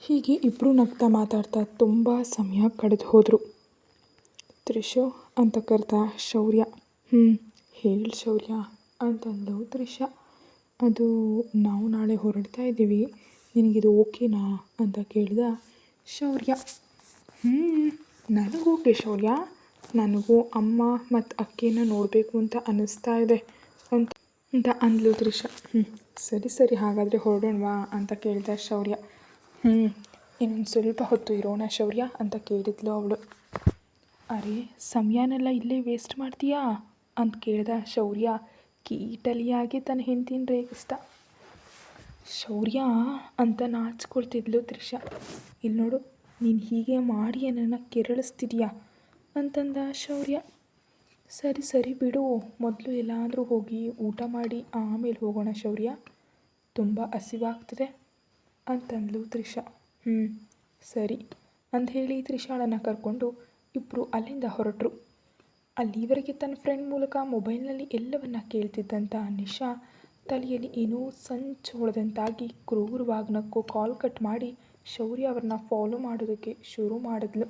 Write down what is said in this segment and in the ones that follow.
ಹೀಗೆ ಇಬ್ಬರೂ ನಗ್ತಾ ಮಾತಾಡ್ತಾ ತುಂಬ ಸಮಯ ಕಳೆದು ಹೋದರು. ತ್ರಿಷು ಅಂತ ಕರೆದ ಶೌರ್ಯ. ಹೇಳು ಶೌರ್ಯ ಅಂತಂದು ತ್ರಿಷಾ. ಅದು ನಾವು ನಾಳೆ ಹೊರಡ್ತಾ ಇದ್ದೀವಿ, ನಿನಗಿದು ಓಕೆನಾ ಅಂತ ಕೇಳಿದ ಶೌರ್ಯ. ನನಗೂ ಓಕೆ ಶೌರ್ಯ, ನನಗೂ ಅಮ್ಮ ಮತ್ತು ಅಕ್ಕಿನ ನೋಡಬೇಕು ಅಂತ ಅನ್ನಿಸ್ತಾ ಇದೆ ಅಂತ ಅಂದ್ಲು ತ್ರಿಷಾ. ಸರಿ ಹಾಗಾದರೆ ಹೊರಡೋಣವಾ ಅಂತ ಕೇಳಿದ ಶೌರ್ಯ. ಇನ್ನೊಂದು ಸ್ವಲ್ಪ ಹೊತ್ತು ಇರೋಣ ಶೌರ್ಯ ಅಂತ ಕೇಳಿದ್ಲು ಅವಳು. ಅರೆ ಸಮಯನೆಲ್ಲ ಇಲ್ಲೇ ವೇಸ್ಟ್ ಮಾಡ್ತೀಯಾ ಅಂತ ಕೇಳಿದ ಶೌರ್ಯ ಕೀಟಲಿಯಾಗಿ ತನ್ನ ಹೆಂಡತಿನ ರೇಗಿಸ್ದ. ಶೌರ್ಯ ಅಂತ ನಾಚ್ಕೊಳ್ತಿದ್ಲು ತ್ರಿಷಾ. ಇಲ್ಲಿ ನೋಡು, ನೀನು ಹೀಗೆ ಮಾಡಿ ನನ್ನ ಕೆರಳಿಸ್ತಿದೀಯಾ ಅಂತಂದ ಶೌರ್ಯ. ಸರಿ ಬಿಡು, ಮೊದಲು ಎಲ್ಲಾದರೂ ಹೋಗಿ ಊಟ ಮಾಡಿ ಆಮೇಲೆ ಹೋಗೋಣ ಶೌರ್ಯ, ತುಂಬ ಹಸಿವಾಗ್ತಿದೆ ಅಂತಂದ್ಲು ತ್ರಿಷಾ. ಸರಿ ಅಂತ ಹೇಳಿ ತ್ರಿಷಾಳನ್ನು ಕರ್ಕೊಂಡು ಇಬ್ಬರು ಅಲ್ಲಿಂದ ಹೊರಟರು. ಅಲ್ಲಿವರೆಗೆ ತನ್ನ ಫ್ರೆಂಡ್ ಮೂಲಕ ಮೊಬೈಲ್ನಲ್ಲಿ ಎಲ್ಲವನ್ನ ಕೇಳ್ತಿದ್ದಂಥ ನಿಶಾ ತಲೆಯಲ್ಲಿ ಏನೋ ಸಂಚು ಹೊಡೆದಂತಾಗಿ ಕ್ರೂರವಾಗಿ ನಕ್ಕು ಕಾಲ್ ಕಟ್ ಮಾಡಿ ಶೌರ್ಯ ಅವ್ರನ್ನ ಫಾಲೋ ಮಾಡೋದಕ್ಕೆ ಶುರು ಮಾಡಿದ್ಲು.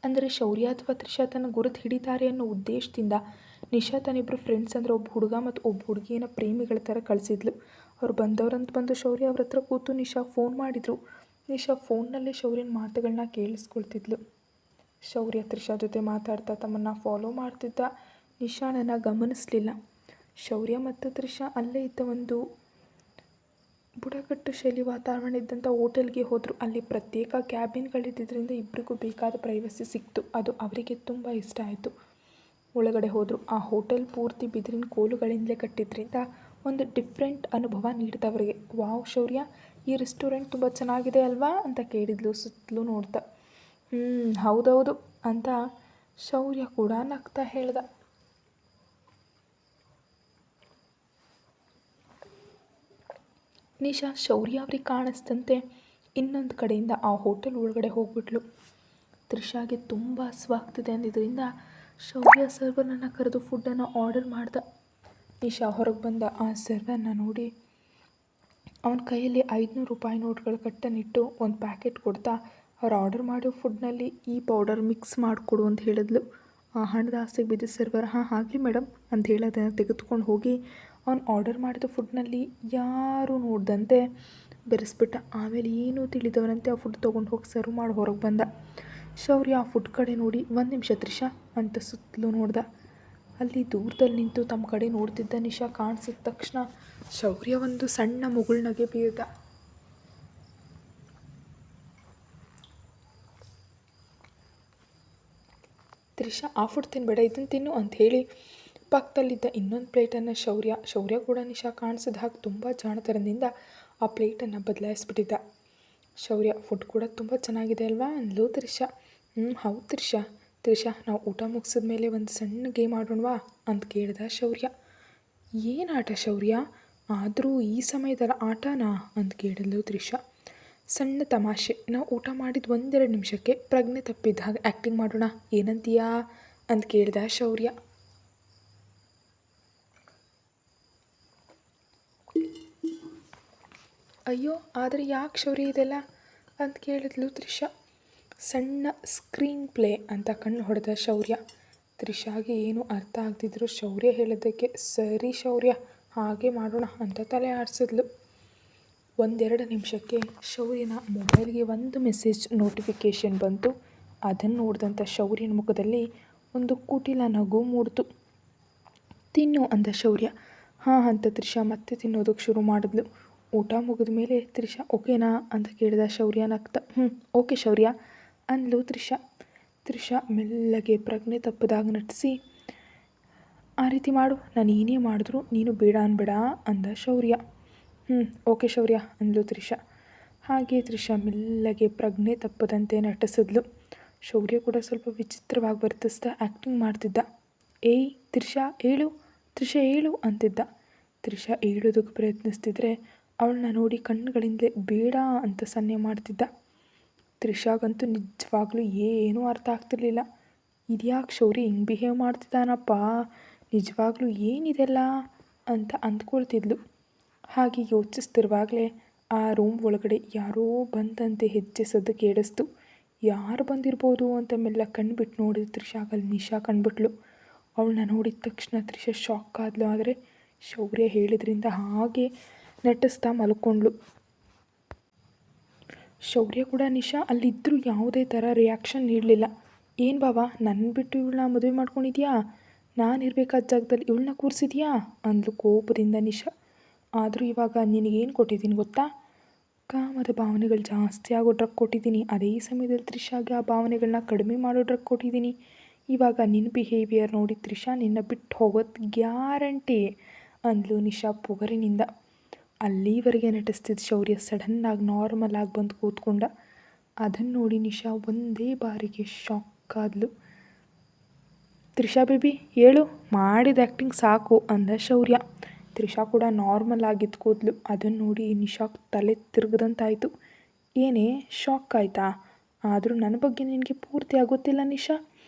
ಅಂದರೆ ಶೌರ್ಯ ಅಥವಾ ತ್ರಿಷಾ ತನ್ನ ಗುರುತು ಹಿಡಿತಾರೆ ಅನ್ನೋ ಉದ್ದೇಶದಿಂದ ನಿಶಾ ತನ್ನಿಬ್ಬರು ಫ್ರೆಂಡ್ಸ್ ಅಂದರೆ ಒಬ್ಬ ಹುಡುಗ ಮತ್ತು ಒಬ್ಬ ಹುಡುಗಿಯನ್ನು ಪ್ರೇಮಿಗಳ ಥರ ಕಳಿಸಿದ್ಲು. ಅವ್ರು ಬಂದು ಶೌರ್ಯ ಅವ್ರ ಹತ್ರ ಕೂತು ನಿಶಾ ಫೋನ್ ಮಾಡಿದರು. ನಿಶಾ ಫೋನ್ನಲ್ಲೇ ಶೌರ್ಯನ ಮಾತುಗಳನ್ನ ಕೇಳಿಸ್ಕೊಳ್ತಿದ್ಲು. ಶೌರ್ಯ ತ್ರಿಷಾ ಜೊತೆ ಮಾತಾಡ್ತಾ ತಮ್ಮನ್ನು ಫಾಲೋ ಮಾಡ್ತಿದ್ದ ನಿಶಾಳನ್ನು ಗಮನಿಸಲಿಲ್ಲ. ಶೌರ್ಯ ಮತ್ತು ತ್ರಿಷಾ ಅಲ್ಲೇ ಇದ್ದ ಒಂದು ಬುಡಕಟ್ಟು ಶೈಲಿ ವಾತಾವರಣ ಇದ್ದಂಥ ಹೋಟೆಲ್ಗೆ ಹೋದರು. ಅಲ್ಲಿ ಪ್ರತ್ಯೇಕ ಕ್ಯಾಬಿನ್ಗಳಿದ್ದರಿಂದ ಇಬ್ಬರಿಗೂ ಬೇಕಾದ ಪ್ರೈವಸಿ ಸಿಕ್ತು. ಅದು ಅವರಿಗೆ ತುಂಬ ಇಷ್ಟ ಆಯಿತು. ಒಳಗಡೆ ಹೋದರು. ಆ ಹೋಟೆಲ್ ಪೂರ್ತಿ ಬಿದಿರಿನ ಕೋಲುಗಳಿಂದಲೇ ಕಟ್ಟಿದ್ರಿಂದ ಒಂದು ಡಿಫ್ರೆಂಟ್ ಅನುಭವ ನೀಡಿದವರಿಗೆ. ವಾವ್ ಶೌರ್ಯ, ಈ ರೆಸ್ಟೋರೆಂಟ್ ತುಂಬ ಚೆನ್ನಾಗಿದೆ ಅಲ್ವಾ ಅಂತ ಕೇಳಿದ್ಲು ಸುತ್ತಲೂ ನೋಡ್ತಾ. ಹೌದೌದು ಅಂತ ಶೌರ್ಯ ಕೂಡ ನಗ್ತಾ ಹೇಳ್ದ. ನಿಶಾ ಶೌರ್ಯ ಅವ್ರಿಗೆ ಕಾಣಿಸ್ತಂತೆ ಇನ್ನೊಂದು ಕಡೆಯಿಂದ ಆ ಹೋಟೆಲ್ ಒಳಗಡೆ ಹೋಗ್ಬಿಟ್ಲು. ತ್ರಿಷಾಗೆ ತುಂಬ ಹಸಿವಾಗ್ತಿದೆ ಅಂದಿದ್ದರಿಂದ ಶೌರ್ಯ ಸರ್ವರನ್ನು ಕರೆದು ಫುಡ್ಡನ್ನು ಆರ್ಡರ್ ಮಾಡ್ದ. ನಿಶಾ ಹೊರಗೆ ಬಂದ ಆ ಸರ್ವರ್ನ ನೋಡಿ ಅವನ ಕೈಯಲ್ಲಿ 500 ರೂಪಾಯಿ ನೋಟ್ಗಳು ಕಟ್ಟನ್ನಿಟ್ಟು ಒಂದು ಪ್ಯಾಕೆಟ್ ಕೊಡ್ತಾ ಅವ್ರು ಆರ್ಡರ್ ಮಾಡೋ ಫುಡ್ನಲ್ಲಿ ಈ ಪೌಡರ್ ಮಿಕ್ಸ್ ಮಾಡಿಕೊಡು ಅಂತ ಹೇಳಿದ್ಲು. ಆ ಹಣದ ಆಸೆಗೆ ಬಿದ್ದ ಸರ್ವರ್ ಹಾಗೆ ಮೇಡಮ್ ಅಂತ ಹೇಳಿ ಅದನ್ನು ತೆಗೆದುಕೊಂಡು ಹೋಗಿ ಅವ್ನು ಆರ್ಡರ್ ಮಾಡಿದ ಫುಡ್ನಲ್ಲಿ ಯಾರೂ ನೋಡ್ದಂತೆ ಬೆರೆಸ್ಬಿಟ್ಟ. ಆಮೇಲೆ ಏನೂ ತಿಳಿದವನಂತೆ ಆ ಫುಡ್ ತೊಗೊಂಡು ಹೋಗಿ ಸರ್ವ್ ಮಾಡಿ ಹೊರಗೆ ಬಂದ. ಶೌರ್ಯ ಆ ಫುಡ್ ಕಡೆ ನೋಡಿ 1 ನಿಮಿಷ ತ್ರಿಷಾ ಅಂತ ಸುತ್ತಲೂ ನೋಡ್ದ. ಅಲ್ಲಿ ದೂರದಲ್ಲಿ ನಿಂತು ತಮ್ಮ ಕಡೆ ನೋಡ್ತಿದ್ದ ನಿಶಾ ಕಾಣಿಸಿದ ತಕ್ಷಣ ಶೌರ್ಯ ಒಂದು ಸಣ್ಣ ಮುಗುಳ್ನಗೆ ಬೀರ್ದ. ತ್ರಿಷಾ ಆ ಫುಡ್ ತಿನ್ಬೇಡ, ಇದನ್ನು ತಿನ್ನು ಅಂತ ಹೇಳಿ ಪಕ್ಕದಲ್ಲಿದ್ದ ಇನ್ನೊಂದು ಪ್ಲೇಟನ್ನು ಶೌರ್ಯ ಕೂಡ ನಿಶಾ ಕಾಣಿಸಿದ ಹಾಗೆ ತುಂಬ ಜಾಣತನದಿಂದ ಆ ಪ್ಲೇಟನ್ನು ಬದಲಾಯಿಸ್ಬಿಟ್ಟಿದ್ದ. ಶೌರ್ಯ ಫುಡ್ ಕೂಡ ತುಂಬ ಚೆನ್ನಾಗಿದೆ ಅಲ್ವಾ ಅಂದ್ಲು ತ್ರಿಷಾ. ಹೌದು ತ್ರಿಷಾ ನಾವು ಊಟ ಮುಗಿಸಿದ ಮೇಲೆ ಒಂದು ಸಣ್ಣ ಗೇಮ್ ಆಡೋಣವಾ ಅಂತ ಕೇಳಿದ ಶೌರ್ಯ. ಏನು ಆಟ ಶೌರ್ಯ, ಆದರೂ ಈ ಸಮಯದ ಆಟನಾ ಅಂತ ಕೇಳಿದ್ಲು ತ್ರಿಷಾ. ಸಣ್ಣ ತಮಾಷೆ, ನಾವು ಊಟ ಮಾಡಿದ 1-2 ನಿಮಿಷಕ್ಕೆ ಪ್ರಜ್ಞೆ ತಪ್ಪಿದ್ದ ಹಾಗೆ ಆ್ಯಕ್ಟಿಂಗ್ ಮಾಡೋಣ, ಏನಂತೀಯಾ ಅಂತ ಕೇಳಿದ ಶೌರ್ಯ. ಅಯ್ಯೋ ಆದರೆ ಯಾಕೆ ಶೌರ್ಯ ಇದೆಲ್ಲ ಅಂತ ಕೇಳಿದ್ಲು ತ್ರಿಷಾ. ಸಣ್ಣ ಸ್ಕ್ರೀನ್ ಪ್ಲೇ ಅಂತ ಕಣ್ಣು ಹೊಡೆದ ಶೌರ್ಯ. ತ್ರಿಷಾಗೆ ಏನು ಅರ್ಥ ಆಗ್ತಿದ್ರು ಶೌರ್ಯ ಹೇಳಿದ್ದಕ್ಕೆ ಸರಿ ಶೌರ್ಯ ಹಾಗೆ ಮಾಡೋಣ ಅಂತ ತಲೆ ಆಡಿಸಿದ್ಲು. 1-2 ನಿಮಿಷಕ್ಕೆ ಶೌರ್ಯನ ಮೊಬೈಲ್ಗೆ ಒಂದು ಮೆಸೇಜ್ ನೋಟಿಫಿಕೇಷನ್ ಬಂತು. ಅದನ್ನು ನೋಡಿದಂಥ ಶೌರ್ಯನ ಮುಖದಲ್ಲಿ ಒಂದು ಕುಟಿಲ ನಗು ಮೂಡಿತು. ತಿನ್ನು ಅಂದ ಶೌರ್ಯ. ಅಂತ ತ್ರಿಷಾ ಮತ್ತೆ ತಿನ್ನೋದಕ್ಕೆ ಶುರು ಮಾಡಿದ್ಲು. ಊಟ ಮುಗಿದ ಮೇಲೆ ತ್ರಿಷಾ ಓಕೆನಾ ಅಂತ ಕೇಳಿದ ಶೌರ್ಯ ನಗ್ತಾ. ಓಕೆ ಶೌರ್ಯ ಅಂದ್ಲು ತ್ರಿಷಾ ಮೆಲ್ಲಗೆ ಪ್ರಜ್ಞೆ ತಪ್ಪದಾಗ ನಟಿಸಿ ಆ ರೀತಿ ಮಾಡು, ನಾನು ಏನೇ ಮಾಡಿದ್ರು ನೀನು ಬೇಡ ಅನ್ಬೇಡ ಅಂದ ಶೌರ್ಯ. ಓಕೆ ಶೌರ್ಯ ಅಂದ್ಲು ತ್ರಿಷಾ. ಹಾಗೆ ತ್ರಿಷಾ ಮೆಲ್ಲಗೆ ಪ್ರಜ್ಞೆ ತಪ್ಪದಂತೆ ನಟಿಸಿದ್ಲು. ಶೌರ್ಯ ಕೂಡ ಸ್ವಲ್ಪ ವಿಚಿತ್ರವಾಗಿ ವರ್ತಿಸ್ತಾ ಆ್ಯಕ್ಟಿಂಗ್ ಮಾಡ್ತಿದ್ದ. ಏಯ್ ತ್ರಿಷಾ ಏಳು ಅಂತಿದ್ದ. ತ್ರಿಷಾ ಏಳೋದಕ್ಕೆ ಪ್ರಯತ್ನಿಸ್ತಿದ್ರೆ ಅವಳನ್ನ ನೋಡಿ ಕಣ್ಣುಗಳಿಂದಲೇ ಬೇಡ ಅಂತ ಸನ್ನೆ ಮಾಡ್ತಿದ್ದ. ತ್ರಿಷಾಗಂತೂ ನಿಜವಾಗ್ಲೂ ಏನೂ ಅರ್ಥ ಆಗ್ತಿರ್ಲಿಲ್ಲ. ಇದ್ಯಾಕೆ ಶೌರ್ಯ ಹಿಂಗೆ ಬಿಹೇವ್ ಮಾಡ್ತಿದ್ದಾನಪ್ಪ, ನಿಜವಾಗ್ಲೂ ಏನಿದೆಲ್ಲ ಅಂತ ಅಂದ್ಕೊಳ್ತಿದ್ಲು. ಹಾಗೆ ಯೋಚಿಸ್ತಿರುವಾಗಲೇ ಆ ರೂಮ್ ಒಳಗಡೆ ಯಾರೋ ಬಂದಂತೆ ಹೆಜ್ಜೆ ಸದ್ದು ಕೇಳಿಸ್ತು. ಯಾರು ಬಂದಿರ್ಬೋದು ಅಂತ ಮೆಲ್ಲ ಕಣ್ಬಿಟ್ಟು ನೋಡಿದ ತ್ರಿಷಾಗಲ್ಲಿ ನಿಶಾ ಕಂಡುಬಿಟ್ಲು. ಅವಳನ್ನ ನೋಡಿದ ತಕ್ಷಣ ತ್ರಿಷಾ ಶಾಕ್ ಆದ್ಲು. ಆದರೆ ಶೌರ್ಯ ಹೇಳಿದ್ರಿಂದ ಹಾಗೆ ನಟಿಸ್ತಾ ಮಲ್ಕೊಂಡ್ಳು. ಶೌರ್ಯ ಕೂಡ ನಿಶಾ ಅಲ್ಲಿದ್ದರೂ ಯಾವುದೇ ಥರ ರಿಯಾಕ್ಷನ್ ನೀಡಲಿಲ್ಲ. ಏನು ಬಾವಾ, ನನ್ನ ಬಿಟ್ಟು ಇವಳನ್ನ ಮದುವೆ ಮಾಡ್ಕೊಂಡಿದ್ಯಾ? ನಾನು ಇರಬೇಕಾದ ಜಾಗದಲ್ಲಿ ಇವಳನ್ನ ಕೂರಿಸಿದ್ಯಾ ಅಂದ್ಲು ಕೋಪದಿಂದ ನಿಶಾ. ಆದರೂ ಇವಾಗ ನಿನಗೇನು ಕೊಟ್ಟಿದ್ದೀನಿ ಗೊತ್ತಾ? ಕಾಮದ ಭಾವನೆಗಳು ಜಾಸ್ತಿ ಆಗೋ ಡ್ರಗ್ ಕೊಟ್ಟಿದ್ದೀನಿ. ಅದೇ ಸಮಯದಲ್ಲಿ ತ್ರಿಷಾಗೆ ಆ ಭಾವನೆಗಳನ್ನ ಕಡಿಮೆ ಮಾಡೋ ಡ್ರಗ್ ಕೊಟ್ಟಿದ್ದೀನಿ. ಇವಾಗ ನಿನ್ನ ಬಿಹೇವಿಯರ್ ನೋಡಿ ತ್ರಿಷಾ ನಿನ್ನ ಬಿಟ್ಟು ಹೋಗೋದು ಗ್ಯಾರಂಟಿ ಅಂದ್ಲು ನಿಶಾ ಪೊಗರಿನಿಂದ. ಅಲ್ಲಿವರೆಗೆ ನಟಿಸ್ತಿದ್ದ ಶೌರ್ಯ ಸಡನ್ನಾಗಿ ನಾರ್ಮಲ್ ಆಗಿ ಬಂದು ಕೂತ್ಕೊಂಡ. ಅದನ್ನು ನೋಡಿ ನಿಶಾ ಒಂದೇ ಬಾರಿಗೆ ಶಾಕ್ ಆದ್ಲು. ತ್ರಿಷಾ ಬೇಬಿ ಹೇಳು, ಮಾಡಿದ ಆ್ಯಕ್ಟಿಂಗ್ ಸಾಕು ಅಂದ ಶೌರ್ಯ. ತ್ರಿಷಾ ಕೂಡ ನಾರ್ಮಲ್ ಆಗಿದ್ದು ಕೂದ್ಲು. ಅದನ್ನು ನೋಡಿ ನಿಶಾಕ್ ತಲೆ ತಿರುಗದಂತಾಯಿತು. ಏನೇ ಶಾಕ್ ಆಯಿತಾ? ಆದರೂ ನನ್ನ ಬಗ್ಗೆ ನಿನಗೆ ಪೂರ್ತಿ ಆಗೋತ್ತಿಲ್ಲ ನಿಶಾ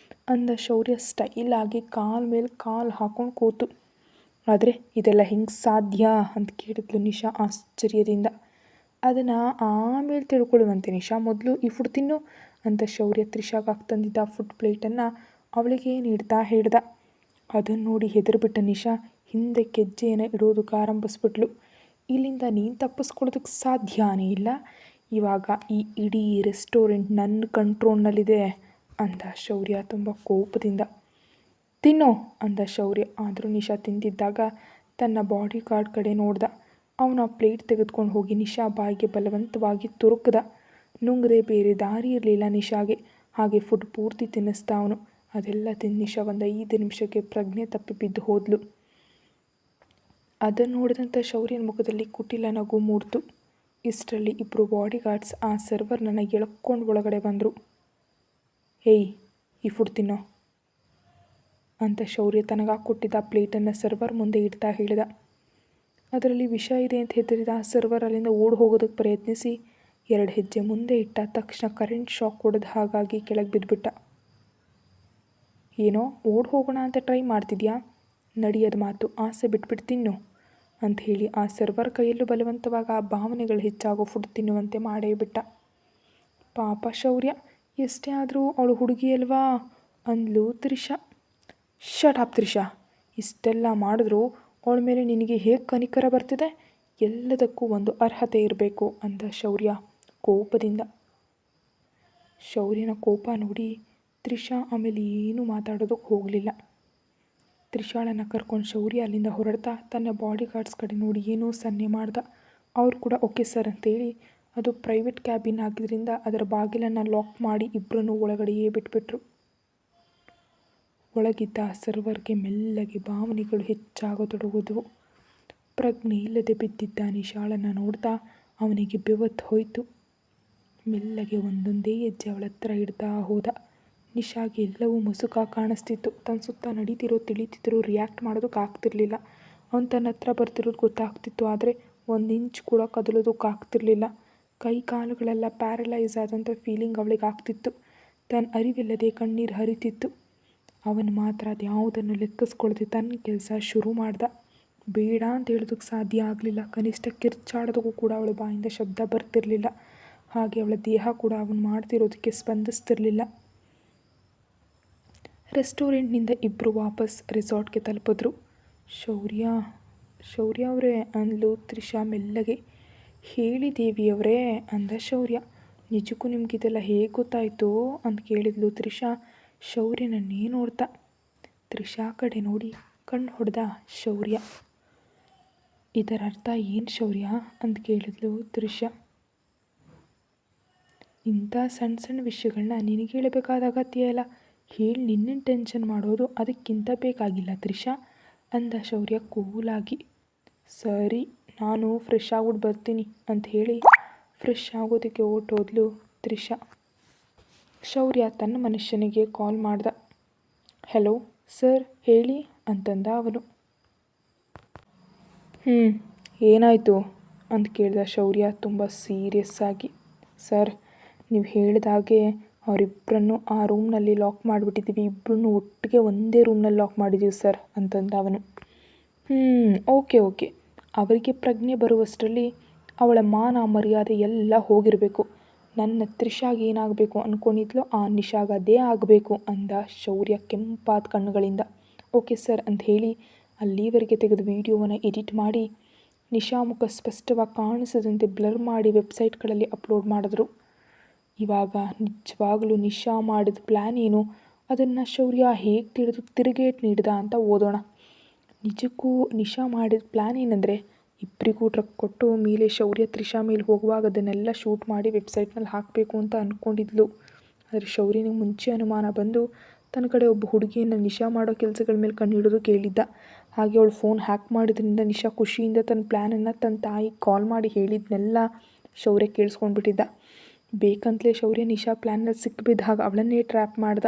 ಅಂದ ಶೌರ್ಯ ಸ್ಟೈಲ್ ಆಗಿ ಕಾಲು ಮೇಲೆ ಕಾಲು ಹಾಕ್ಕೊಂಡು ಕೂತು. ಆದರೆ ಇದೆಲ್ಲ ಹೆಂಗೆ ಸಾಧ್ಯ ಅಂತ ಕೇಳಿದ್ಲು ನಿಶಾ ಆಶ್ಚರ್ಯದಿಂದ. ಅದನ್ನು ಆಮೇಲೆ ತಿಳ್ಕೊಳ್ಳುವಂತೆ ನಿಶಾ, ಮೊದಲು ಈ ಫುಡ್ ತಿನ್ನು ಅಂತ ಶೌರ್ಯ ತ್ರಿಷಾಗೆ ತಂದಿದ್ದ ಫುಡ್ ಪ್ಲೇಟನ್ನು ಅವಳಿಗೆ ನೀಡ್ತಾ ಹೇಳ್ದ. ಅದನ್ನು ನೋಡಿ ಹೆದರ್ಬಿಟ್ಟ ನಿಶಾ ಹಿಂದಕ್ಕೆ ಹೆಜ್ಜೆಯನ್ನು ಇಡೋದಕ್ಕೆ ಆರಂಭಿಸ್ಬಿಟ್ಲು. ಇಲ್ಲಿಂದ ನೀನು ತಪ್ಪಿಸ್ಕೊಳ್ಳೋದಕ್ಕೆ ಸಾಧ್ಯನೇ ಇಲ್ಲ. ಇವಾಗ ಈ ಇಡೀ ರೆಸ್ಟೋರೆಂಟ್ ನನ್ನ ಕಂಟ್ರೋಲ್ನಲ್ಲಿದೆ ಅಂದ ಶೌರ್ಯ ತುಂಬ ಕೋಪದಿಂದ. ತಿನ್ನೋ ಅಂದ ಶೌರ್ಯ. ಆದರೂ ನಿಶಾ ತಿಂದಿದ್ದಾಗ ತನ್ನ ಬಾಡಿ ಗಾರ್ಡ್ ಕಡೆ ನೋಡ್ದ. ಅವನು ಆ ಪ್ಲೇಟ್ ತೆಗೆದುಕೊಂಡು ಹೋಗಿ ನಿಶಾ ಬಾಯಿಗೆ ಬಲವಂತವಾಗಿ ತುರುಕ್ದ. ನುಂಗದೆ ಬೇರೆ ದಾರಿ ಇರಲಿಲ್ಲ ನಿಶಾಗೆ. ಹಾಗೆ ಫುಡ್ ಪೂರ್ತಿ ತಿನ್ನಿಸ್ದ ಅವನು. ಅದೆಲ್ಲ ತಿಂದು ನಿಶಾ ಒಂದು 5 ನಿಮಿಷಕ್ಕೆ ಪ್ರಜ್ಞೆ ತಪ್ಪಿ ಬಿದ್ದು ಹೋದ್ಲು. ಅದನ್ನು ನೋಡಿದಂಥ ಶೌರ್ಯನ ಮುಖದಲ್ಲಿ ಕುಟಿಲ ನಗು ಮೂಡ್ತು. ಇಷ್ಟರಲ್ಲಿ ಇಬ್ಬರು ಬಾಡಿ ಗಾರ್ಡ್ಸ್ ಆ ಸರ್ವರ್ನನ್ನು ಎಳ್ಕೊಂಡು ಒಳಗಡೆ ಬಂದರು. ಹೇಯ್, ಈ ಫುಡ್ ತಿನ್ನೋ ಅಂತ ಶೌರ್ಯ ತನಗಾಗಿ ಕೊಟ್ಟಿದ್ದ ಪ್ಲೇಟನ್ನು ಸರ್ವರ್ ಮುಂದೆ ಇಡ್ತಾ ಹೇಳಿದ. ಅದರಲ್ಲಿ ವಿಷ ಇದೆ ಅಂತ ಹೆದರಿದ ಆ ಸರ್ವರ್ ಅಲ್ಲಿಂದ ಓಡಿ ಹೋಗೋದಕ್ಕೆ ಪ್ರಯತ್ನಿಸಿ 2 ಹೆಜ್ಜೆ ಮುಂದೆ ಇಟ್ಟ ತಕ್ಷಣ ಕರೆಂಟ್ ಶಾಕ್ ಹೊಡೆದ ಹಾಗಾಗಿ ಕೆಳಗೆ ಬಿದ್ದುಬಿಟ್ಟ. ಏನೋ ಓಡಿ ಹೋಗೋಣ ಅಂತ ಟ್ರೈ ಮಾಡ್ತಿದ್ಯಾ? ನಡೆಯೋದು ಮಾತು, ಆಸೆ ಬಿಟ್ಬಿಟ್ಟು ತಿನ್ನು ಅಂತ ಹೇಳಿ ಆ ಸರ್ವರ್ ಕೈಯಲ್ಲೂ ಬಲವಂತವಾಗಿ ಆ ಭಾವನೆಗಳು ಹೆಚ್ಚಾಗೋ ಫುಡ್ ತಿನ್ನುವಂತೆ ಮಾಡೇ ಬಿಟ್ಟ. ಪಾಪ ಶೌರ್ಯ, ಎಷ್ಟೇ ಆದರೂ ಅವಳು ಹುಡುಗಿ ಅಲ್ವಾ ಅಂದ್ಲು ತ್ರಿಷಾ. ಶಟ್ ಅಪ್ ತ್ರಿಷಾ, ಇಷ್ಟೆಲ್ಲ ಮಾಡಿದ್ರೂ ಅವಳ ಮೇಲೆ ನಿನಗೆ ಹೇಗೆ ಕನಿಕರ ಬರ್ತಿದೆ? ಎಲ್ಲದಕ್ಕೂ ಒಂದು ಅರ್ಹತೆ ಇರಬೇಕು ಅಂದ ಶೌರ್ಯ ಕೋಪದಿಂದ. ಶೌರ್ಯನ ಕೋಪ ನೋಡಿ ತ್ರಿಷಾ ಆಮೇಲೆ ಏನೂ ಮಾತಾಡೋದಕ್ಕೆ ಹೋಗಲಿಲ್ಲ. ತ್ರಿಷಾಳನ್ನು ಕರ್ಕೊಂಡು ಶೌರ್ಯ ಅಲ್ಲಿಂದ ಹೊರಡ್ತಾ ತನ್ನ ಬಾಡಿ ಗಾರ್ಡ್ಸ್ ಕಡೆ ನೋಡಿ ಏನೋ ಸನ್ನೆ ಮಾಡ್ದ. ಅವ್ರು ಕೂಡ ಓಕೆ ಸರ್ ಅಂತೇಳಿ, ಅದು ಪ್ರೈವೇಟ್ ಕ್ಯಾಬಿನ್ ಆಗಿದ್ದರಿಂದ ಅದರ ಬಾಗಿಲನ್ನು ಲಾಕ್ ಮಾಡಿ ಇಬ್ಬರನ್ನೂ ಒಳಗಡೆಯೇ ಬಿಟ್ಬಿಟ್ರು. ಒಳಗಿದ್ದ ಸರ್ವರ್ಗೆ ಮೆಲ್ಲಗೆ ಭಾವನೆಗಳು ಹೆಚ್ಚಾಗತೊಡಗಿದ್ವು. ಪ್ರಜ್ಞೆ ಇಲ್ಲದೆ ಬಿದ್ದಿದ್ದ ನಿಶಾಳನ್ನು ನೋಡ್ತಾ ಅವನಿಗೆ ಬೆವತ್ತು ಹೋಯಿತು. ಮೆಲ್ಲಗೆ ಒಂದೊಂದೇ ಹೆಜ್ಜೆ ಅವಳ ಹತ್ರ ಇಡ್ತಾ ಹೋದ. ನಿಶಾಗೆ ಎಲ್ಲವೂ ಮುಸುಕಾಗಿ ಕಾಣಿಸ್ತಿತ್ತು. ತನ್ನ ಸುತ್ತ ನಡೀತಿರೋ ತಿಳಿತಿದ್ರು ರಿಯಾಕ್ಟ್ ಮಾಡೋದಕ್ಕೆ ಆಗ್ತಿರ್ಲಿಲ್ಲ. ಅವನು ತನ್ನ ಹತ್ರ ಬರ್ತಿರೋದು ಗೊತ್ತಾಗ್ತಿತ್ತು, ಆದರೆ 1 ಇಂಚ್ ಕೂಡ ಕದಲೋದಕ್ಕಾಗ್ತಿರ್ಲಿಲ್ಲ. ಕೈ ಕಾಲುಗಳೆಲ್ಲ ಪ್ಯಾರಲೈಸ್ ಆದಂಥ ಫೀಲಿಂಗ್ ಅವಳಿಗೆ ಆಗ್ತಿತ್ತು. ತನ್ನ ಅರಿವಿಲ್ಲದೆ ಕಣ್ಣೀರು ಹರಿತಿತ್ತು. ಅವನು ಮಾತ್ರ ಅದು ಯಾವುದನ್ನು ಲೆಕ್ಕಿಸ್ಕೊಳ್ಳದೆ ತನ್ನ ಕೆಲಸ ಶುರು ಮಾಡ್ದ. ಬೇಡ ಅಂತ ಹೇಳೋದಕ್ಕೆ ಸಾಧ್ಯ ಆಗಲಿಲ್ಲ. ಕನಿಷ್ಠ ಕಿರ್ಚಾಡೋದಕ್ಕೂ ಕೂಡ ಅವಳ ಬಾಯಿಂದ ಶಬ್ದ ಬರ್ತಿರಲಿಲ್ಲ. ಹಾಗೆ ಅವಳ ದೇಹ ಕೂಡ ಅವನು ಮಾಡ್ತಿರೋದಕ್ಕೆ ಸ್ಪಂದಿಸ್ತಿರಲಿಲ್ಲ. ರೆಸ್ಟೋರೆಂಟ್ನಿಂದ ಇಬ್ಬರು ವಾಪಸ್ ರೆಸಾರ್ಟ್ಗೆ ತಲುಪಿದ್ರು. ಶೌರ್ಯ ಅವರೇ ಅಂದ್ಲು ತ್ರಿಷಾ ಮೆಲ್ಲಗೆ. ಹೇಳಿ ದೇವಿಯವರೇ ಅಂದ ಶೌರ್ಯ. ನಿಜಕ್ಕೂ ನಿಮಗಿದೆಲ್ಲ ಹೇಗೆ ಗೊತ್ತಾಯಿತು ಅಂತ ಕೇಳಿದ್ಲು ತ್ರಿಷಾ ಶೌರ್ಯನನ್ನೇ ನೋಡ್ತಾ. ತ್ರಿಷಾ ಕಡೆ ನೋಡಿ ಕಣ್ಣು ಹೊಡೆದ ಶೌರ್ಯ. ಇದರ ಅರ್ಥ ಏನು ಶೌರ್ಯ ಅಂತ ಕೇಳಿದ್ಲು ತ್ರಿಷಾ. ಇಂಥ ಸಣ್ಣ ಸಣ್ಣ ವಿಷಯಗಳನ್ನ ನಿನಗೆ ಹೇಳಬೇಕಾದ ಅಗತ್ಯ ಇಲ್ಲ. ಹೇಳಿ ನಿನ್ನನ್ನು ಟೆನ್ಷನ್ ಮಾಡೋದು ಅದಕ್ಕಿಂತ ಬೇಕಾಗಿಲ್ಲ ತ್ರಿಷಾ ಅಂದ ಶೌರ್ಯ ಕೂಲಾಗಿ. ಸರಿ, ನಾನು ಫ್ರೆಶ್ ಆಗ್ಬಿಟ್ಟು ಬರ್ತೀನಿ ಅಂತ ಹೇಳಿ ಫ್ರೆಶ್ ಆಗೋದಕ್ಕೆ ಹೊರಟೋದ್ಲು ತ್ರಿಷಾ. ಶೌರ್ಯ ತನ್ನ ಮನುಷ್ಯನಿಗೆ ಕಾಲ್ ಮಾಡ್ದ. ಹೆಲೋ ಸರ್ ಹೇಳಿ ಅಂತಂದ ಅವನು. ಏನಾಯಿತು ಅಂತ ಕೇಳಿದ ಶೌರ್ಯ ತುಂಬ ಸೀರಿಯಸ್ ಆಗಿ. ಸರ್, ನೀವು ಹೇಳಿದಾಗೆ ಅವರಿಬ್ಬರನ್ನು ಆ ರೂಮ್ನಲ್ಲಿ ಲಾಕ್ ಮಾಡಿಬಿಟ್ಟಿದ್ದೀವಿ. ಇಬ್ಬರನ್ನು ಒಟ್ಟಿಗೆ ಒಂದೇ ರೂಮ್ನಲ್ಲಿ ಲಾಕ್ ಮಾಡಿದ್ದೀವಿ ಸರ್ ಅಂತಂದ ಅವನು. ಓಕೆ ಅವರಿಗೆ ಪ್ರಜ್ಞೆ ಬರುವಷ್ಟರಲ್ಲಿ ಅವಳ ಮಾನ ಮರ್ಯಾದೆ ಎಲ್ಲ ಹೋಗಿರಬೇಕು. ನನ್ನ ತ್ರಿಷಾಗೆ ಏನಾಗಬೇಕು ಅಂದ್ಕೊಂಡಿದ್ಲೋ ಆ ನಿಶಾಗೆ ಅದೇ ಆಗಬೇಕು ಅಂದ ಶೌರ್ಯ ಕೆಂಪಾದ ಕಣ್ಣುಗಳಿಂದ. ಓಕೆ ಸರ್ ಅಂತ ಹೇಳಿ ಅಲ್ಲಿವರೆಗೆ ತೆಗೆದ ವಿಡಿಯೋವನ್ನು ಎಡಿಟ್ ಮಾಡಿ ನಿಶಾ ಮುಖ ಸ್ಪಷ್ಟವಾಗಿ ಕಾಣಿಸದಂತೆ ಬ್ಲರ್ ಮಾಡಿ ವೆಬ್ಸೈಟ್ಗಳಲ್ಲಿ ಅಪ್ಲೋಡ್ ಮಾಡಿದ್ರು. ಇವಾಗ ನಿಜವಾಗ್ಲೂ ನಿಶಾ ಮಾಡಿದ ಪ್ಲ್ಯಾನ್ ಏನು, ಅದನ್ನು ಶೌರ್ಯ ಹೇಗೆ ತಿಳಿದು ತಿರುಗೇಟ್ ನೀಡಿದ ಅಂತ ಓದೋಣ. ನಿಜಕ್ಕೂ ನಿಶಾ ಮಾಡಿದ ಪ್ಲ್ಯಾನ್ ಏನಂದರೆ, ಇಬ್ಬರಿಗೂ ಟ್ರಕ್ ಕೊಟ್ಟು ಮೇಲೆ ಶೌರ್ಯ ತ್ರಿಷಾ ಮೇಲೆ ಹೋಗುವಾಗ ಅದನ್ನೆಲ್ಲ ಶೂಟ್ ಮಾಡಿ ವೆಬ್ಸೈಟ್ನಲ್ಲಿ ಹಾಕಬೇಕು ಅಂತ ಅಂದ್ಕೊಂಡಿದ್ಲು. ಆದರೆ ಶೌರ್ಯನಿಗೆ ಮುಂಚೆ ಅನುಮಾನ ಬಂದು ತನ್ನ ಕಡೆ ಒಬ್ಬ ಹುಡುಗಿಯನ್ನು ನಿಶಾ ಮಾಡೋ ಕೆಲಸಗಳ ಮೇಲೆ ಕಣ್ಣಿಡೋದು ಕೇಳಿದ್ದ. ಹಾಗೆ ಅವಳು ಫೋನ್ ಹ್ಯಾಕ್ ಮಾಡಿದ್ರಿಂದ ನಿಶಾ ಖುಷಿಯಿಂದ ತನ್ನ ಪ್ಲ್ಯಾನನ್ನು ತನ್ನ ತಾಯಿಗೆ ಕಾಲ್ ಮಾಡಿ ಹೇಳಿದ್ನೆಲ್ಲ ಶೌರ್ಯ ಕೇಳಿಸ್ಕೊಂಡ್ಬಿಟ್ಟಿದ್ದ. ಬೇಕಂತಲೇ ಶೌರ್ಯ ನಿಶಾ ಪ್ಲ್ಯಾನಲ್ಲಿ ಸಿಕ್ಕಿಬಿದ್ದಾಗ ಅವಳನ್ನೇ ಟ್ರ್ಯಾಪ್ ಮಾಡ್ದ.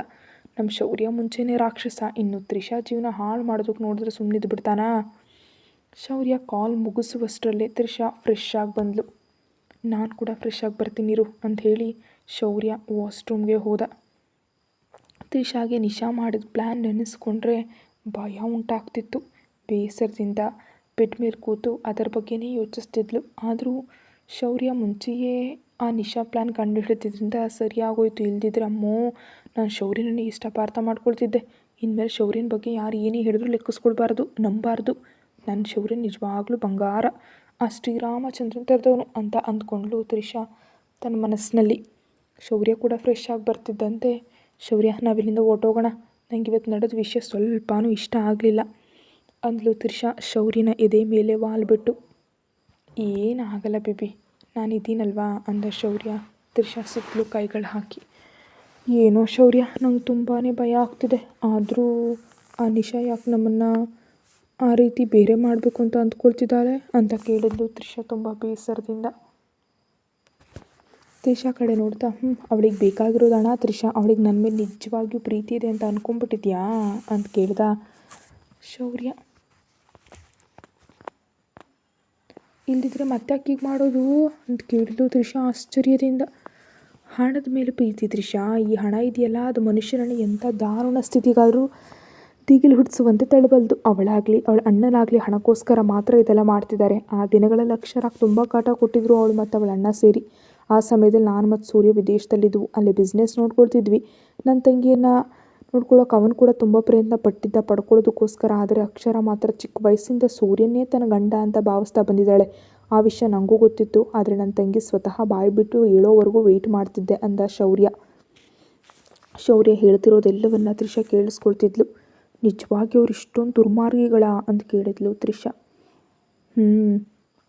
ನಮ್ಮ ಶೌರ್ಯ ಮುಂಚೆನೇ ರಾಕ್ಷಸ, ಇನ್ನು ತ್ರಿಷಾ ಜೀವನ ಹಾಳು ಮಾಡೋದಕ್ಕೆ ನೋಡಿದ್ರೆ ಸುಮ್ಮನಿದ್ದು ಬಿಡ್ತಾನಾ? ಶೌರ್ಯ ಕಾಲ್ ಮುಗಿಸುವಷ್ಟರಲ್ಲೇ ತ್ರಿಷಾ ಫ್ರೆಶ್ ಆಗಿ ಬಂದಳು. ನಾನು ಕೂಡ ಫ್ರೆಶ್ ಆಗಿ ಬರ್ತೀನಿರು ಅಂತ ಹೇಳಿ ಶೌರ್ಯ ವಾಶ್ರೂಮ್ಗೆ ಹೋದ. ತ್ರಿಷಾಗೆ ನಿಶಾ ಮಾಡಿದ ಪ್ಲ್ಯಾನ್ ನೆನೆಸ್ಕೊಂಡ್ರೆ ಭಯ ಉಂಟಾಗ್ತಿತ್ತು. ಬೇಸರದಿಂದ ಬೆಡ್ ಮೇಲೆ ಕೂತು ಅದರ ಬಗ್ಗೆನೇ ಯೋಚಿಸ್ತಿದ್ಲು. ಆದರೂ ಶೌರ್ಯ ಮುಂಚೆಯೇ ಆ ನಿಶಾ ಪ್ಲ್ಯಾನ್ ಕಂಡುಹಿಡಿದಿದ್ದರಿಂದ ಸರಿಯಾಗೋಯ್ತು. ಇಲ್ದಿದ್ರೆ ಅಮ್ಮೋ ನಾನು ಶೌರ್ಯನನ್ನು ಇಷ್ಟ ಅಪಾರ್ಥ ಮಾಡ್ಕೊಳ್ತಿದ್ದೆ. ಇನ್ಮೇಲೆ ಶೌರ್ಯನ ಬಗ್ಗೆ ಯಾರು ಏನೇ ಹೇಳಿದ್ರು ಲೆಕ್ಕಿಸ್ಕೊಳ್ಬಾರ್ದು, ನಂಬಾರ್ದು. ನನ್ನ ಶೌರ್ಯ ನಿಜವಾಗ್ಲೂ ಬಂಗಾರ, ಆ ಶ್ರೀರಾಮಚಂದ್ರನ್ ಥರದವನು ಅಂತ ಅಂದ್ಕೊಂಡ್ಲು ತ್ರಿಷಾ ತನ್ನ ಮನಸ್ಸಿನಲ್ಲಿ. ಶೌರ್ಯ ಕೂಡ ಫ್ರೆಶ್ ಆಗಿ ಬರ್ತಿದ್ದಂತೆ, ಶೌರ್ಯ ನಾವಿಲ್ಲಿಂದ ಹೊರ್ಟೋಗೋಣ, ನನಗೆ ಇವತ್ತು ನಡೆದ ವಿಷಯ ಸ್ವಲ್ಪನೂ ಇಷ್ಟ ಆಗಲಿಲ್ಲ ಅಂದ್ಲು ತ್ರಿಷಾ ಶೌರ್ಯನ ಎದೆ ಮೇಲೆ ವಾಲ್ಬಿಟ್ಟು. ಏನಾಗಲ್ಲ ಬೇಬಿ, ನಾನಿದ್ದೀನಲ್ವಾ ಅಂದ ಶೌರ್ಯ ತ್ರಿಷಾ ಸುತ್ತಲೂ ಕೈಗಳು ಹಾಕಿ. ಏನೋ ಶೌರ್ಯ, ನಂಗೆ ತುಂಬಾ ಭಯ ಆಗ್ತಿದೆ. ಆದರೂ ಆ ನಿಶಾ ಯಾಕೆ ನಮ್ಮನ್ನು ಆ ರೀತಿ ಬೇರೆ ಮಾಡಬೇಕು ಅಂತ ಅಂದ್ಕೊಳ್ತಿದ್ದಾಳೆ ಅಂತ ಕೇಳಿದ್ಲು ತ್ರಿಷಾ ತುಂಬ ಬೇಸರದಿಂದ. ತ್ರಿಷಾ ಕಡೆ ನೋಡ್ತಾ, ಅವಳಿಗೆ ಬೇಕಾಗಿರೋದು ಹಣ ತ್ರಿಷಾ, ಅವಳಿಗೆ ನನ್ನ ಮೇಲೆ ನಿಜವಾಗಿಯೂ ಪ್ರೀತಿ ಇದೆ ಅಂತ ಅಂದ್ಕೊಂಡ್ಬಿಟ್ಟಿದ್ಯಾ ಅಂತ ಕೇಳ್ದ ಶೌರ್ಯ. ಇಲ್ದಿದ್ರೆ ಮತ್ತೆ ಅಕ್ಕಿಗೆ ಮಾಡೋದು ಅಂತ ಕೇಳಿದ್ಲು ತ್ರಿಷಾ ಆಶ್ಚರ್ಯದಿಂದ. ಹಣದ ಮೇಲೆ ಪ್ರೀತಿ ತ್ರಿಷಾ, ಈ ಹಣ ಇದೆಯಲ್ಲ ಅದು ಮನುಷ್ಯರನ್ನು ಎಂಥ ದಾರುಣ ಸ್ಥಿತಿಗಾದರೂ ದಿಗಿಲು ಹುಟ್ಟಿಸುವಂತೆ ತಳ್ಳಬಲ್ದು. ಅವಳಾಗಲಿ ಅವಳ ಅಣ್ಣನಾಗಲಿ ಹಣಕ್ಕೋಸ್ಕರ ಮಾತ್ರ ಇದೆಲ್ಲ ಮಾಡ್ತಿದ್ದಾರೆ. ಆ ದಿನಗಳಲ್ಲಿ ಅಕ್ಷರಾಗಿ ತುಂಬ ಕಾಟ ಕೊಟ್ಟಿದ್ರು ಅವಳು ಮತ್ತು ಅವಳ ಅಣ್ಣ ಸೇರಿ. ಆ ಸಮಯದಲ್ಲಿ ನಾನು ಮತ್ತು ಸೂರ್ಯ ವಿದೇಶದಲ್ಲಿದ್ದವು. ಅಲ್ಲಿ ಬಿಸ್ನೆಸ್ ನೋಡ್ಕೊಳ್ತಿದ್ವಿ. ನನ್ನ ತಂಗಿಯನ್ನು ನೋಡ್ಕೊಳ್ಳೋಕೆ ಅವನು ಕೂಡ ತುಂಬ ಪ್ರಯತ್ನ ಪಟ್ಟಿದ್ದ ಪಡ್ಕೊಳ್ಳೋದಕ್ಕೋಸ್ಕರ. ಆದರೆ ಅಕ್ಷರ ಮಾತ್ರ ಚಿಕ್ಕ ವಯಸ್ಸಿಂದ ಸೂರ್ಯನೇ ತನ್ನ ಗಂಡ ಅಂತ ಭಾವಿಸ್ತಾ ಬಂದಿದ್ದಾಳೆ. ಆ ವಿಷಯ ನನಗೂ ಗೊತ್ತಿತ್ತು. ಆದರೆ ನನ್ನ ತಂಗಿ ಸ್ವತಃ ಬಾಯಿ ಬಿಟ್ಟು ಹೇಳೋವರೆಗೂ ವೆಯ್ಟ್ ಮಾಡ್ತಿದ್ದೆ ಅಂದ ಶೌರ್ಯ. ಶೌರ್ಯ ಹೇಳ್ತಿರೋದೆಲ್ಲವನ್ನ ತ್ರಿಷಾ ಕೇಳಿಸ್ಕೊಳ್ತಿದ್ಲು. ನಿಜವಾಗಿ ಅವ್ರು ಇಷ್ಟೊಂದು ದುರ್ಮಾರ್ಗಿಗಳ ಅಂತ ಕೇಳಿದ್ಲು ತ್ರಿಷಾ.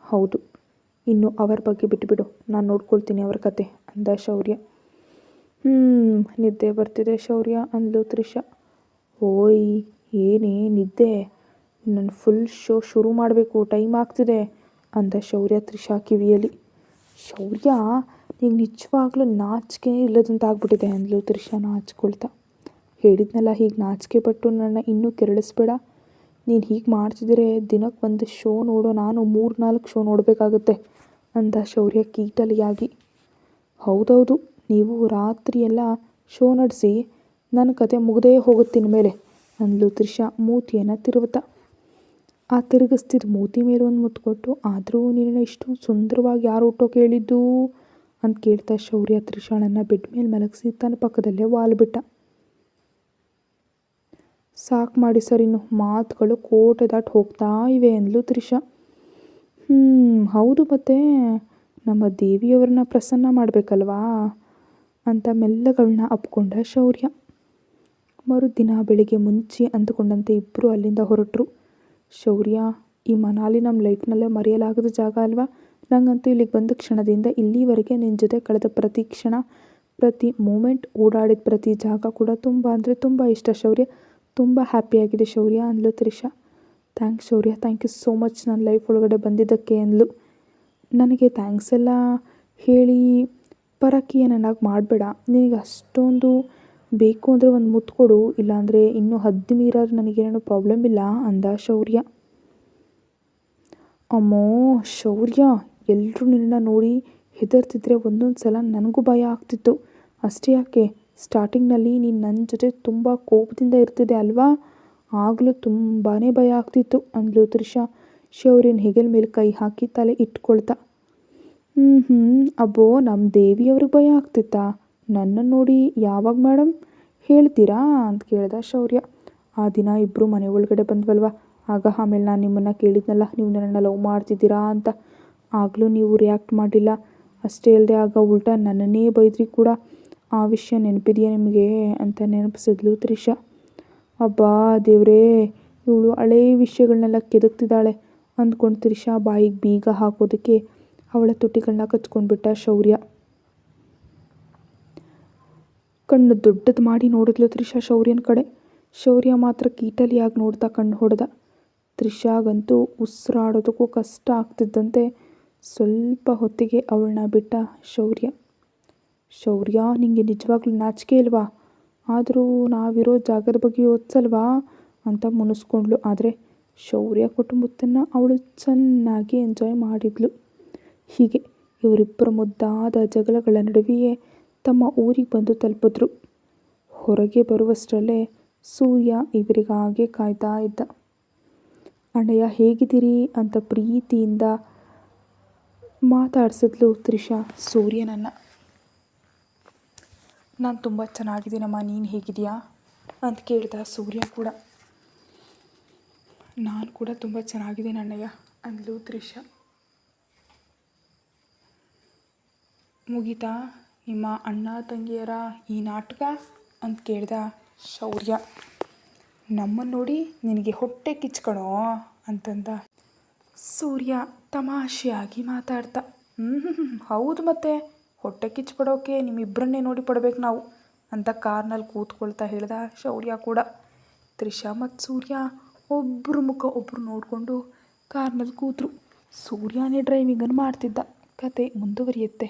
ಹೌದು, ಇನ್ನು ಅವರ ಬಗ್ಗೆ ಬಿಟ್ಟುಬಿಡು, ನಾನು ನೋಡ್ಕೊಳ್ತೀನಿ ಅವರ ಕತೆ ಅಂದ ಶೌರ್ಯ. ನಿದ್ದೆ ಬರ್ತಿದೆ ಶೌರ್ಯ ಅಂದ್ಲು ತ್ರಿಷಾ. ಓಯ್ ಏನೇ ನಿದ್ದೆ, ನಾನು ಫುಲ್ ಶೋ ಶುರು ಮಾಡಬೇಕು, ಟೈಮ್ ಆಗ್ತಿದೆ ಅಂದ ಶೌರ್ಯ ತ್ರಿಷಾ ಕಿವಿಯಲ್ಲಿ. ಶೌರ್ಯ, ನಿಂಗೆ ನಿಜವಾಗ್ಲೂ ನಾಚಿಕೆ ಇಲ್ಲದಂತ ಆಗ್ಬಿಟ್ಟಿದೆ ಅಂದ್ಲು ತ್ರಿಷಾ ನಾಚ್ಕೊಳ್ತಾ. ಹೇಳಿದ್ನಲ್ಲ, ಹೀಗೆ ನಾಚಿಕೆ ಪಟ್ಟು ನನ್ನ ಇನ್ನೂ ಕೆರಳಿಸ್ಬೇಡ. ನೀನು ಹೀಗೆ ಮಾಡ್ತಿದ್ರೆ ದಿನಕ್ಕೆ ಒಂದು ಶೋ ನೋಡೋ ನಾನು 3-4 ಶೋ ನೋಡಬೇಕಾಗುತ್ತೆ ಅಂದ ಶೌರ್ಯ ಕೀಟಲಿಯಾಗಿ. ಹೌದೌದು, ನೀವು ರಾತ್ರಿಯೆಲ್ಲ ಶೋ ನಡೆಸಿ ನನ್ನ ಕತೆ ಮುಗ್ದೇ ಹೋಗುತ್ತಿನ ಮೇಲೆ ಅಂದ್ಲು ತ್ರಿಷಾ ಮೂತಿಯನ್ನು ತಿರುವುತ್ತಾ. ಆ ತಿರುಗಿಸ್ತಿದ್ದ ಮೂತಿ ಮೇಲೆ ಒಂದು ಮುತ್ತು ಕೊಟ್ಟು, ಆದರೂ ನಿನ್ನ ಇಷ್ಟೊಂದು ಸುಂದರವಾಗಿ ಯಾರು ಹುಟ್ಟೋಕೆ ಹೇಳಿದ್ದು ಅಂತ ಕೇಳ್ತಾ ಶೌರ್ಯ ತ್ರಿಷಾಳನ್ನು ಬೆಡ್ ಮೇಲೆ ಮಲಗಿಸಿ ತನ್ನ ಪಕ್ಕದಲ್ಲೇ ವಾಲ್ಬಿಟ್ಟ. ಸಾಕು ಮಾಡಿ ಸರ್, ಇನ್ನು ಮಾತುಗಳು ಕೋಟೆ ದಾಟಿ ಹೋಗ್ತಾ ಇವೆ ಅಂದ್ಲು ತ್ರಿಷಾ. ಹೌದು, ಮತ್ತೆ ನಮ್ಮ ದೇವಿಯವ್ರನ್ನ ಪ್ರಸನ್ನ ಮಾಡಬೇಕಲ್ವಾ ಅಂತ ಮೆಲ್ಲಗಳನ್ನ ಅಪ್ಕೊಂಡ ಶೌರ್ಯ. ಮರುದಿನ ಬೆಳಿಗ್ಗೆ ಮುಂಚೆ ಅಂದುಕೊಂಡಂತೆ ಇಬ್ಬರು ಅಲ್ಲಿಂದ ಹೊರಟರು. ಶೌರ್ಯ, ಈ ಮನಾಲಿ ನಮ್ಮ ಲೈಫ್ನಲ್ಲೇ ಮರೆಯಲಾಗದ ಜಾಗ ಅಲ್ವಾ. ನಂಗಂತೂ ಇಲ್ಲಿಗೆ ಬಂದ ಕ್ಷಣದಿಂದ ಇಲ್ಲಿವರೆಗೆ ನಿನ್ನ ಜೊತೆ ಕಳೆದ ಪ್ರತಿ ಕ್ಷಣ, ಪ್ರತಿ ಮೂಮೆಂಟ್, ಓಡಾಡಿದ ಪ್ರತಿ ಜಾಗ ಕೂಡ ತುಂಬ ಅಂದರೆ ತುಂಬ ಇಷ್ಟ ಶೌರ್ಯ. ತುಂಬ ಹ್ಯಾಪಿಯಾಗಿದೆ ಶೌರ್ಯ ಅಂದ್ಲು ತ್ರಿಷಾ. ಥ್ಯಾಂಕ್ಸ್ ಶೌರ್ಯ, ಥ್ಯಾಂಕ್ ಯು ಸೋ ಮಚ್ ನನ್ನ ಲೈಫ್ ಒಳಗಡೆ ಬಂದಿದ್ದಕ್ಕೆ ಅಂದ್ಲು. ನನಗೆ ಥ್ಯಾಂಕ್ಸ್ ಎಲ್ಲ ಹೇಳಿ ಪರಕೀಯ ನನಗೆ ಮಾಡಬೇಡ. ನಿನಗೆ ಅಷ್ಟೊಂದು ಬೇಕು ಅಂದರೆ ಒಂದು ಮುತ್ತು ಕೊಡು, ಇಲ್ಲಾಂದರೆ ಇನ್ನೂ ಹದ್ದು ಮೀರಾದ್ರೂ ನನಗೇನೋ ಪ್ರಾಬ್ಲಮ್ ಇಲ್ಲ ಅಂದ ಶೌರ್ಯ. ಅಮ್ಮೋ ಶೌರ್ಯ, ಎಲ್ಲರೂ ನಿನ್ನ ನೋಡಿ ಹೆದರ್ತಿದ್ರೆ ಒಂದೊಂದು ಸಲ ನನಗೂ ಭಯ ಆಗ್ತಿತ್ತು. ಅಷ್ಟೇ ಯಾಕೆ, ಸ್ಟಾರ್ಟಿಂಗ್ನಲ್ಲಿ ನೀನು ನನ್ನ ಜೊತೆ ತುಂಬ ಕೋಪದಿಂದ ಇರ್ತಿದ್ದೆ ಅಲ್ವಾ, ಆಗಲೂ ತುಂಬಾ ಭಯ ಆಗ್ತಿತ್ತು ಅಂದ್ಲು ತ್ರಿಷಾ ಶೌರ್ಯನ ಹೆಗಲ ಮೇಲೆ ಕೈ ಹಾಕಿ ತಲೆ ಇಟ್ಕೊಳ್ತಾ. ಹ್ಞೂ ಅಬ್ಬೋ ನಮ್ಮ ದೇವಿಯವ್ರಿಗೆ ಭಯ ಆಗ್ತಿತ್ತಾ? ನನ್ನನ್ನು ನೋಡಿ ಯಾವಾಗ ಮೇಡಮ್ ಹೇಳ್ತೀರಾ ಅಂತ ಕೇಳ್ದ ಶೌರ್ಯ. ಆ ದಿನ ಇಬ್ಬರು ಮನೆ ಒಳಗಡೆ ಬಂದ್ವಲ್ವ, ಆಮೇಲೆ ನಾನು ನಿಮ್ಮನ್ನು ಕೇಳಿದ್ನಲ್ಲ, ನೀವು ನನ್ನನ್ನು ಲವ್ ಮಾಡ್ತಿದ್ದೀರಾ ಅಂತ. ಆಗಲೂ ನೀವು ರಿಯಾಕ್ಟ್ ಮಾಡಿಲ್ಲ. ಅಷ್ಟೇ ಅಲ್ಲದೆ ಆಗ ಉಲ್ಟಾ ನನ್ನನ್ನೇ ಬೈದ್ರಿ ಕೂಡ. ಆ ವಿಷಯ ನೆನಪಿದೆಯಾ ನಿಮಗೆ ಅಂತ ನೆನಪಿಸಿದ್ಲು ತ್ರಿಷಾ. ಅಬ್ಬಾ ದೇವ್ರೇ, ಇವಳು ಹಳೇ ವಿಷಯಗಳನ್ನೆಲ್ಲ ಕೆದಕ್ತಿದ್ದಾಳೆ ಅಂದ್ಕೊಂಡು ತ್ರಿಷಾ ಬಾಯಿಗೆ ಬೀಗ ಹಾಕೋದಕ್ಕೆ ಅವಳ ತುಟಿಗಳನ್ನ ಕಚ್ಕೊಂಡ್ಬಿಟ್ಟ ಶೌರ್ಯ. ಕಣ್ಣು ದೊಡ್ಡದು ಮಾಡಿ ನೋಡಿದ್ಲು ತ್ರಿಷಾ ಶೌರ್ಯನ ಕಡೆ. ಶೌರ್ಯ ಮಾತ್ರ ಕೀಟಲಿಯಾಗಿ ನೋಡ್ತಾ ಕಣ್ಣು ಹೊಡೆದ. ತ್ರಿಷಾಗಂತೂ ಉಸಿರಾಡೋದಕ್ಕೂ ಕಷ್ಟ ಆಗ್ತಿದ್ದಂತೆ ಸ್ವಲ್ಪ ಹೊತ್ತಿಗೆ ಅವಳನ್ನ ಬಿಟ್ಟ ಶೌರ್ಯ. ಶೌರ್ಯ, ನಿಂಗೆ ನಿಜವಾಗ್ಲೂ ನಾಚಿಕೆ ಇಲ್ವಾ? ಆದರೂ ನಾವಿರೋ ಜಾಗದ ಬಗ್ಗೆ ಯೋಚಿಸಲ್ವಾ ಅಂತ ಮುನಿಸ್ಕೊಂಡ್ಳು. ಆದರೆ ಶೌರ್ಯ ಕುಟುಂಬದನ್ನು ಅವಳು ಚೆನ್ನಾಗಿ ಎಂಜಾಯ್ ಮಾಡಿದ್ಲು. ಹೀಗೆ ಇವರಿಬ್ಬರ ಮುದ್ದಾದ ಜಗಳಗಳ ನಡುವೆಯೇ ತಮ್ಮ ಊರಿಗೆ ಬಂದು ತಲುಪಿದ್ರು. ಹೊರಗೆ ಬರುವಷ್ಟರಲ್ಲೇ ಸೂರ್ಯ ಇವರಿಗಾಗೆ ಕಾಯ್ತಾ ಇದ್ದ. ಅಣ್ಣಯ್ಯ ಹೇಗಿದ್ದೀರಿ ಅಂತ ಪ್ರೀತಿಯಿಂದ ಮಾತಾಡಿಸಿದ್ಲು ತ್ರಿಷಾ ಸೂರ್ಯನನ್ನು. ನಾನು ತುಂಬ ಚೆನ್ನಾಗಿದ್ದೀನಮ್ಮ, ನೀನು ಹೇಗಿದೆಯಾ ಅಂತ ಕೇಳ್ದ ಸೂರ್ಯ ಕೂಡ. ನಾನು ಕೂಡ ತುಂಬ ಚೆನ್ನಾಗಿದ್ದೀನಿ ಅಣ್ಣಯ್ಯ ಅಂದ್ಲು ತ್ರಿಷಾ. ಮುಗೀತಾ ನಿಮ್ಮ ಅಣ್ಣ ತಂಗಿಯರ ಈ ನಾಟಕ ಅಂತ ಕೇಳ್ದ ಶೌರ್ಯ. ನಮ್ಮನ್ನು ನೋಡಿ ನಿನಗೆ ಹೊಟ್ಟೆ ಕಿಚ್ಕಣೋ ಅಂತಂದ ಸೂರ್ಯ ತಮಾಷೆಯಾಗಿ ಮಾತಾಡ್ತಾ. ಹೌದು ಮತ್ತೆ, ಹೊಟ್ಟೆ ಕಿಚ್ಚು ಪಡೋಕೆ ನಿಮ್ಮಿಬ್ಬರನ್ನೇ ನೋಡಿ ಪಡ್ಬೇಕು ನಾವು ಅಂತ ಕಾರ್ನಲ್ಲಿ ಕೂತ್ಕೊಳ್ತಾ ಹೇಳ್ದ ಶೌರ್ಯ ಕೂಡ. ತ್ರಿಷಾ ಮತ್ತು ಸೂರ್ಯ ಒಬ್ಬರು ಮುಖ ಒಬ್ಬರು ನೋಡಿಕೊಂಡು ಕಾರ್ನಲ್ಲಿ ಕೂತರು. ಸೂರ್ಯನೇ ಡ್ರೈವಿಂಗನ್ನು ಮಾಡ್ತಿದ್ದ. ಕತೆ ಮುಂದುವರಿಯುತ್ತೆ.